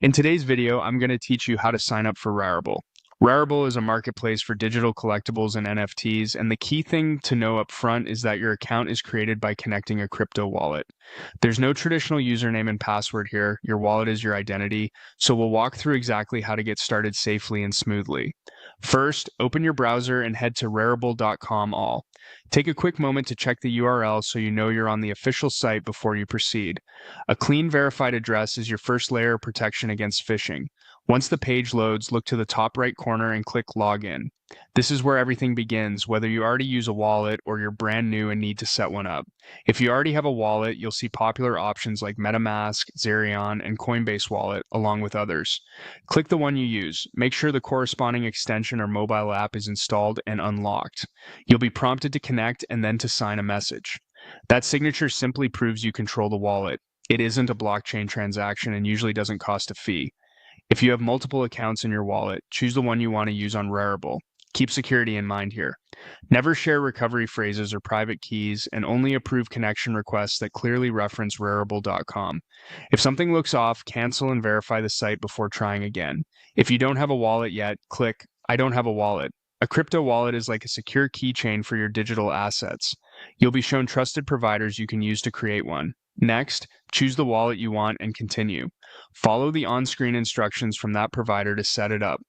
In today's video, I'm going to teach you how to sign up for Rarible. Rarible is a marketplace for digital collectibles and NFTs, and the key thing to know up front is that your account is created by connecting a crypto wallet. There's no traditional username and password here. Your wallet is your identity, so we'll walk through exactly how to get started safely and smoothly. First, open your browser and head to rarible.com all. Take a quick moment to check the URL so you know you're on the official site before you proceed. A clean verified address is your first layer of protection against phishing. Once the page loads, look to the top right corner and click Login. This is where everything begins, whether you already use a wallet or you're brand new and need to set one up. If you already have a wallet, you'll see popular options like MetaMask, Zerion, and Coinbase Wallet, along with others. Click the one you use. Make sure the corresponding extension or mobile app is installed and unlocked. You'll be prompted to connect and then to sign a message. That signature simply proves you control the wallet. It isn't a blockchain transaction and usually doesn't cost a fee. If you have multiple accounts in your wallet, choose the one you want to use on Rarible. Keep security in mind here. Never share recovery phrases or private keys, and only approve connection requests that clearly reference rarible.com. If something looks off, cancel and verify the site before trying again. If you don't have a wallet yet, click I don't have a wallet. A crypto wallet is like a secure keychain for your digital assets. You'll be shown trusted providers you can use to create one. Next, choose the wallet you want and continue. Follow the on-screen instructions from that provider to set it up.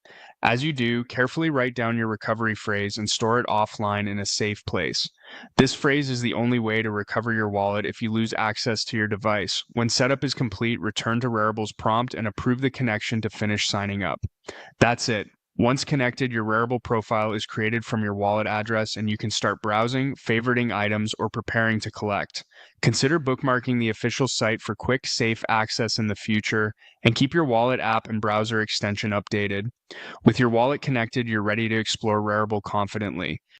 As you do, carefully write down your recovery phrase and store it offline in a safe place. This phrase is the only way to recover your wallet if you lose access to your device. When setup is complete, return to Rarible's prompt and approve the connection to finish signing up. That's it. Once connected, your Rarible profile is created from your wallet address and you can start browsing, favoriting items, or preparing to collect. Consider bookmarking the official site for quick, safe access in the future, and keep your wallet app and browser extension updated. With your wallet connected, you're ready to explore Rarible confidently.